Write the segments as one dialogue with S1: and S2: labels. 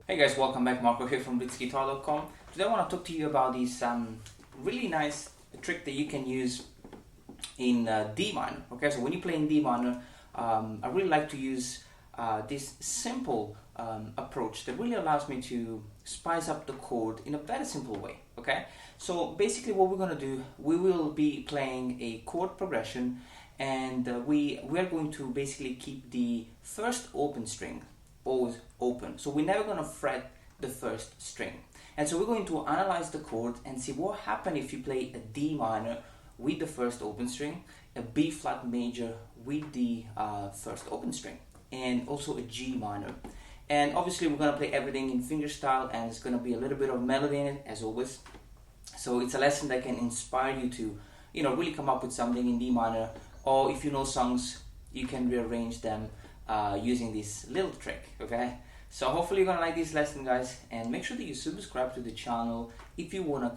S1: Hey guys, welcome back. Marco here from blitzguitar.com. Today I want to talk to you about this really nice trick that you can use in D minor. Okay, so when you play in D minor, I really like to use this simple approach that really allows me to spice up the chord in a very simple way. Okay, so basically what we're going to do, we will be playing a chord progression, and we are going to basically keep the first open string always open. So we're never going to fret the first string. And so we're going to analyze the chord and see what happens if you play a D minor with the first open string, a B flat major with the first open string, and also a G minor. And obviously we're going to play everything in fingerstyle, and it's going to be a little bit of melody in it as always. So it's a lesson that can inspire you to, really come up with something in D minor, or if you know songs, you can rearrange them using this little trick. Okay, so hopefully you're gonna like this lesson, guys, and make sure that you subscribe to the channel if you wanna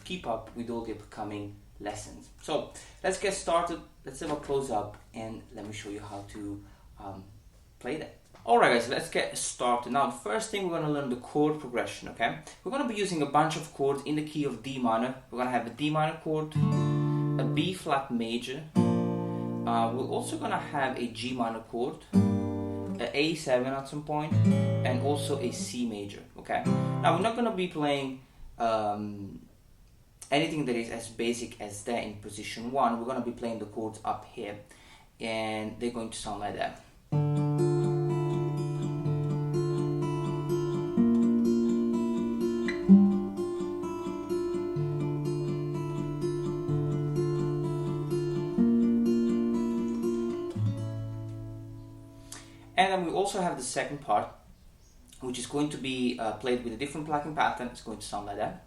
S1: keep up with all the upcoming lessons. So let's get started. Let's have a close up and let me show you how to play that. Alright guys, let's get started. Now the first thing, we're going to learn the chord progression. Okay, we're going to be using a bunch of chords in the key of D minor. We're going to have a D minor chord, a B flat major, we're also going to have a G minor chord, a A7 at some point, and also a C major. Okay, now we're not going to be playing anything that is as basic as that in position 1. We're going to be playing the chords up here, and they're going to sound like that. And then we also have the second part, which is going to be played with a different plucking pattern. It's going to sound like that.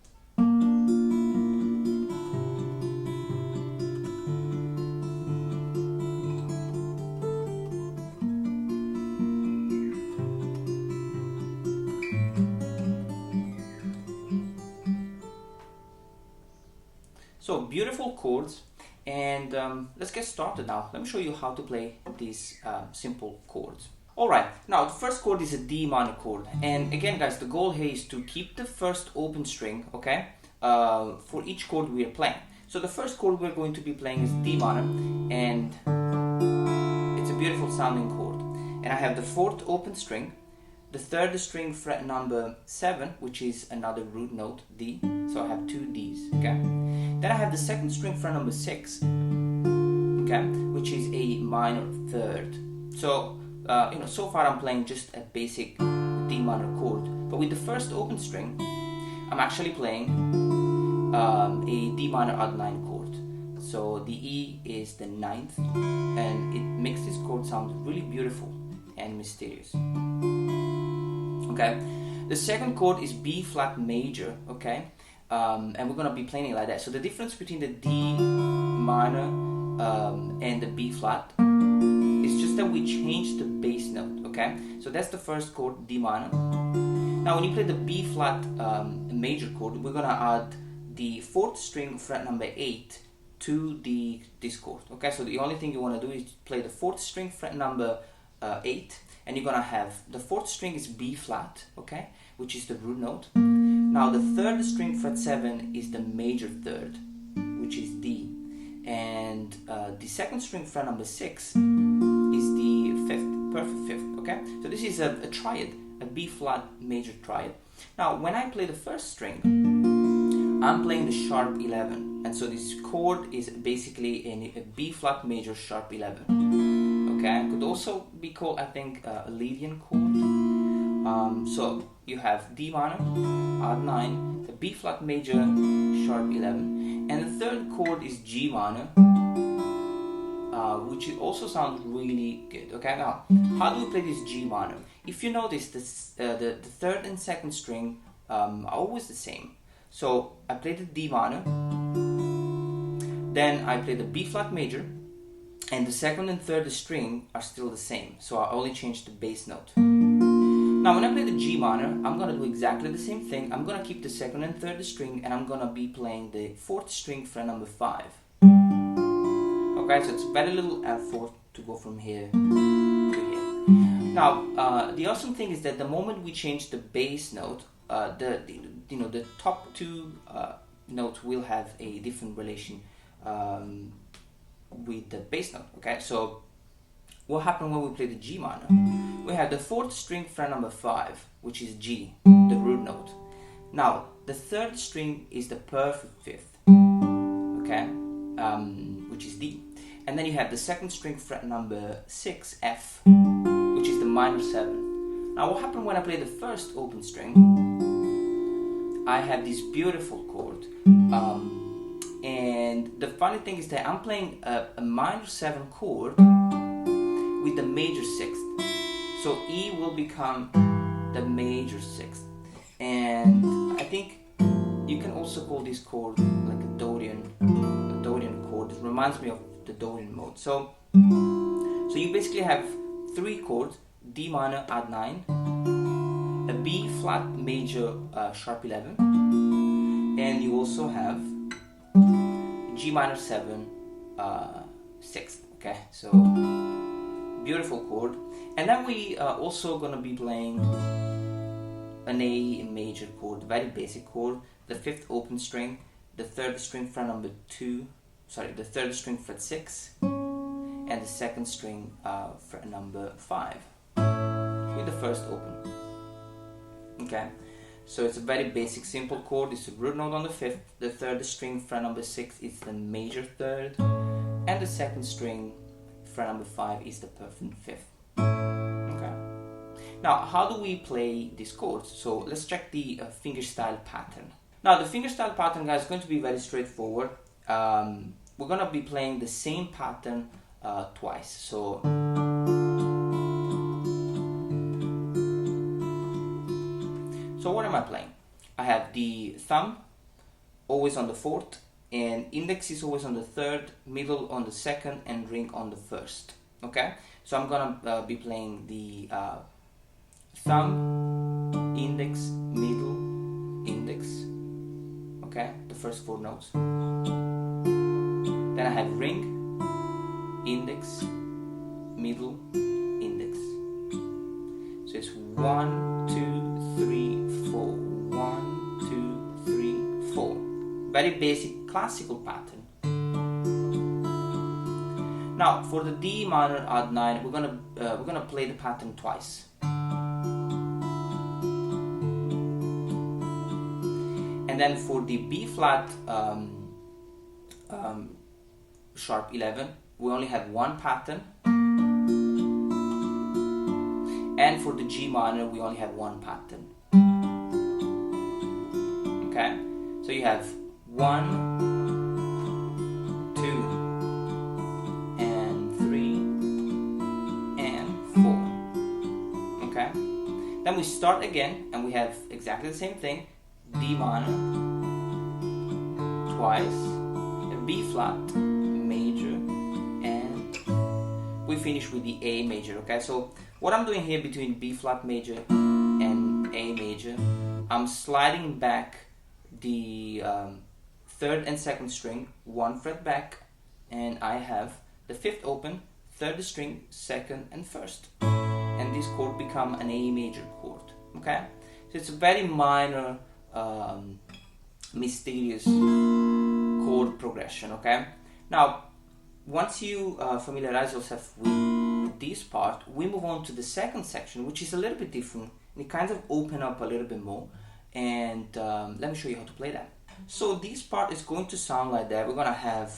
S1: So beautiful chords, and let's get started now. Let me show you how to play these simple chords. Alright, now the first chord is a D minor chord, and again guys, the goal here is to keep the first open string, okay, for each chord we are playing. So the first chord we're going to be playing is D minor, and it's a beautiful sounding chord. And I have the fourth open string, the third string fret number 7, which is another root note, D, so I have 2 Ds, okay. Then I have the second string fret number 6, okay, which is a minor third. So so far I'm playing just a basic D minor chord, but with the first open string, I'm actually playing a D minor odd 9 chord. So the E is the 9th, and it makes this chord sound really beautiful and mysterious. Okay, the second chord is B flat major, okay, and we're gonna be playing it like that. So the difference between the D minor and the B flat, it's just that we changed the bass note. Okay, so that's the first chord, D minor. Now when you play the B flat major chord, we're gonna add the fourth string fret number 8 to this chord. Okay, so the only thing you want to do is play the fourth string fret number 8, and you're gonna have the fourth string is B flat, okay, which is the root note. Now the third string fret 7 is the major third, which is D, and the second string fret number 6 is the perfect fifth. Okay, so this is a triad, a B flat major triad. Now when I play the first string, I'm playing the sharp 11, and so this chord is basically a B flat major sharp 11. Okay, could also be called, I think, a Lydian chord. So you have D minor odd 9, the B flat major sharp 11, and the third chord is G minor, which also sounds really good. Okay, now how do we play this G minor? If you notice, the third and second string are always the same. So I play the D minor, then I play the B flat major, and the second and third string are still the same. So I only change the bass note. Now when I play the G minor, I'm gonna do exactly the same thing. I'm gonna keep the second and third string, and I'm gonna be playing the fourth string fret number 5. Okay, so it's very little effort to go from here to here. Now, the awesome thing is that the moment we change the bass note, the top two notes will have a different relation with the bass note. Okay, so what happened when we play the G minor? We have the 4th string fret number 5, which is G, the root note. Now, the 3rd string is the perfect 5th, okay, which is D. And then you have the 2nd string fret number 6, F, which is the minor 7. Now, what happened when I play the 1st open string? I have this beautiful chord. And the funny thing is that I'm playing a minor 7 chord with the major 6th. So E will become the major 6th. And I think you can also call this chord like a Dorian chord. It reminds me of the Dorian mode. So you basically have 3 chords: D minor add 9, a B flat major sharp 11, and you also have G minor 7 6th. Okay, so beautiful chord. And then we are also gonna be playing an A major chord, very basic chord, the 5th open string, the 3rd string fret number 2, the 3rd string fret 6, and the 2nd string fret number 5 with the 1st open. Okay, so it's a very basic simple chord. It's a root note on the 5th, the 3rd string fret number 6 is the major 3rd, and the 2nd string fret number 5 is the perfect 5th. Okay. Now, how do we play these chords? So let's check the fingerstyle pattern. Now, the fingerstyle pattern, guys, is going to be very straightforward. We're gonna be playing the same pattern twice. So what am I playing? I have the thumb always on the 4th, and index is always on the 3rd, middle on the 2nd, and ring on the 1st. Okay, so I'm gonna be playing the thumb, index, middle, index. Okay, the first 4 notes. Then I have ring, index, middle, index. So it's 1, 2, 3, 4. 1, 2, 3, 4. Very basic classical pattern. Now for the D minor add 9, we're gonna play the pattern twice. And then for the B flat sharp 11, we only have 1 pattern. And for the G minor, we only have 1 pattern. Okay, so you have 1, 2, and 3, and 4. Okay, then we start again, and we have exactly the same thing: D minor twice, a B flat major, and we finish with the A major. Okay, so what I'm doing here between B flat major and A major, I'm sliding back the 3rd and 2nd string 1 fret back, and I have the 5th open, 3rd string, 2nd and 1st, and this chord become an A major chord. Okay, so it's a very minor mysterious chord progression. Okay, now once you familiarize yourself with this part, we move on to the second section, which is a little bit different, and it kind of open up a little bit more. And let me show you how to play that. So this part is going to sound like that. We're gonna have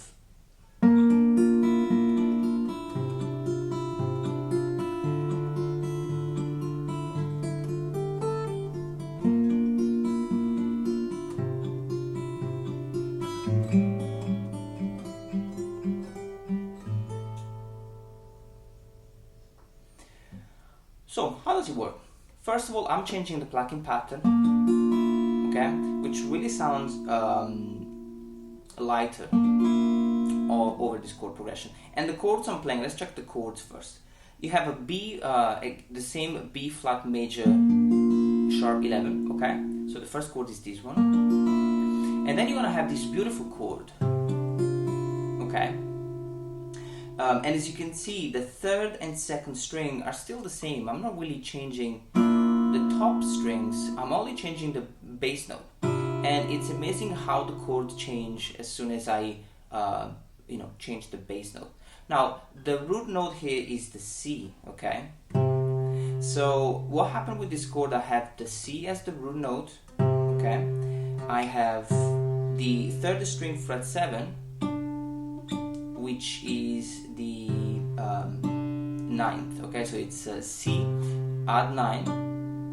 S1: So how does it work? First of all, I'm changing the plucking pattern, okay, which really sounds lighter all over this chord progression. And the chords I'm playing, let's check the chords first. You have a B, the same B flat major sharp 11, okay? So the first chord is this one. And then you're gonna have this beautiful chord, okay? And as you can see, the third and second string are still the same. I'm not really changing the top strings, I'm only changing the bass note. And it's amazing how the chords change as soon as I change the bass note. Now, the root note here is the C, okay? So what happened with this chord, I have the C as the root note, okay? I have the third string fret 7, which is the ninth, okay? So it's C, add 9,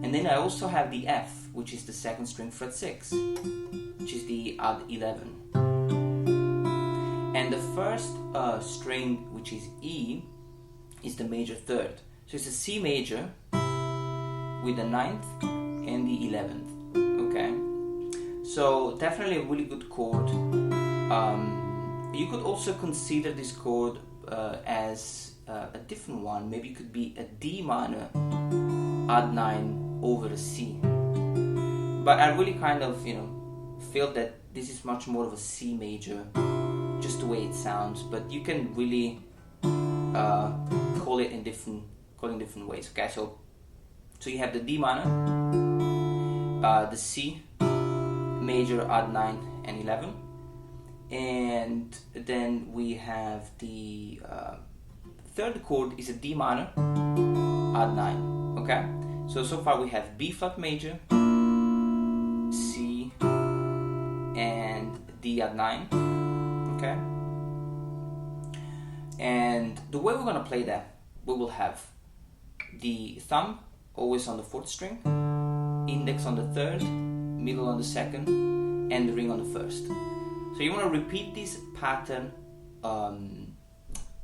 S1: and then I also have the F, which is the second string fret 6, which is the add 11. And the first string, which is E, is the major third. So it's a C major with the 9th and the 11th, okay? So definitely a really good chord. You could also consider this chord as a different one. Maybe it could be a D minor add 9 over a C. But I really kind of, feel that this is much more of a C major, just the way it sounds. But you can really call it in different ways. Okay, so you have the D minor, the C major add 9 and 11, and then we have the third chord is a D minor add 9. Okay, so far we have B flat major, C, and D add 9. Okay, and the way we're gonna play that, we will have the thumb always on the 4th string, index on the 3rd, middle on the 2nd, and the ring on the 1st. So you want to repeat this pattern on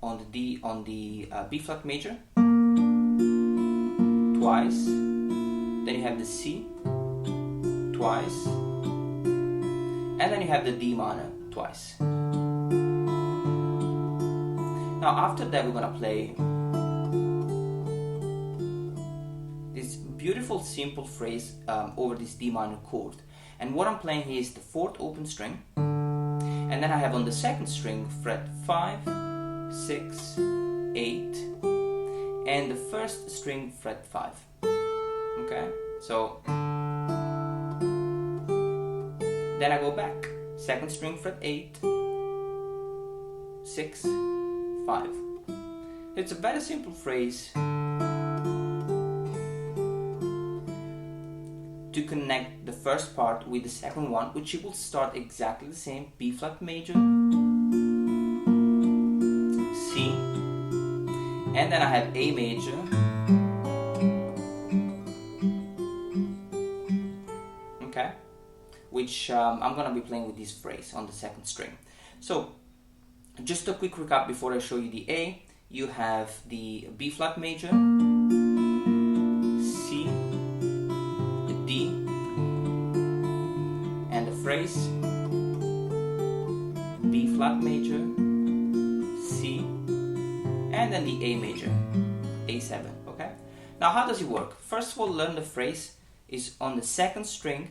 S1: the B flat major twice, then you have the C twice, and then you have the D minor twice. Now after that we're gonna play this beautiful simple phrase over this D minor chord. And what I'm playing here is the 4th open string, and then I have on the 2nd string fret 5, 6, 8, and the 1st string fret 5. Okay, so then I go back, 2nd string fret 8, 6, 5. It's a very simple phrase to connect the first part with the second one, which you will start exactly the same: B flat major, C, and then I have A major, okay, which I'm gonna be playing with this phrase on the 2nd string. So just a quick recap before I show you the A. You have the B flat major, C, D, and the phrase B flat major, C, and then the A major, A7, okay? Now how does it work? First of all, learn the phrase is on the 2nd string,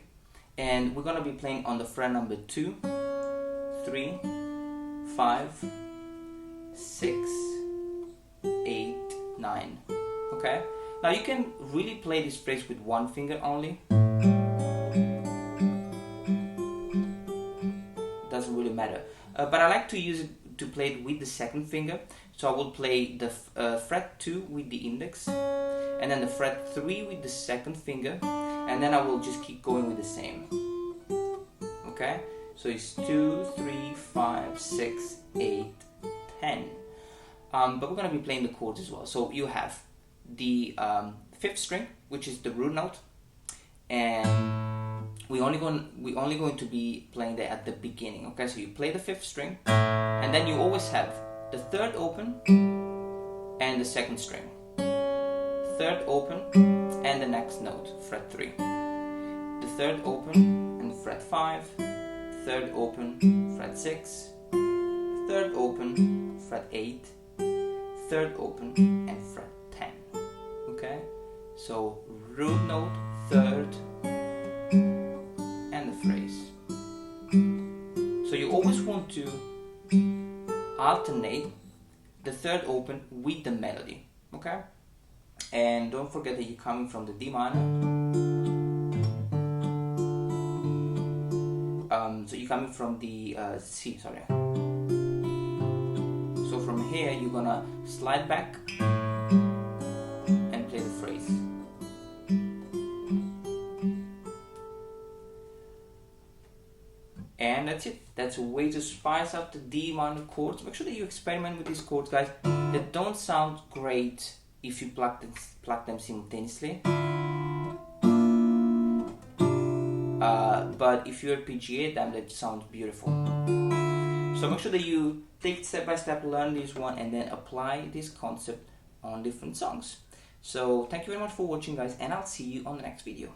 S1: and we're gonna be playing on the fret number 2, 3, 5, 6, 8, 9, okay? Now you can really play this phrase with one finger only. Doesn't really matter. But I like to use it to play it with the 2nd finger. So I will play the fret 2 with the index, and then the fret 3 with the 2nd finger, and then I will just keep going with the same. Okay? So it's 2, 3, 5, 6, 8, 10. But we're going to be playing the chords as well. So you have the 5th string, which is the root note, and we're only going to be playing that at the beginning. Okay, so you play the 5th string, and then you always have the 3rd open and the 2nd string, 3rd open and the next note, fret 3, the 3rd open and fret 5, 3rd open, fret 6, 3rd open, fret 8, 3rd open and fret 10. Okay, so root note, 3rd, and the phrase. So you always want to alternate the third open with the melody, okay? And don't forget that you're coming from the D minor. So you're coming from the C, sorry. So from here you're gonna slide back and play the phrase. And that's it. That's a way to spice up the D minor chords. Make sure that you experiment with these chords, guys. They don't sound great if you pluck them simultaneously. But if you arpeggiate them, that sounds beautiful. So make sure that you take it step by step, learn this one, and then apply this concept on different songs. So thank you very much for watching, guys, and I'll see you on the next video.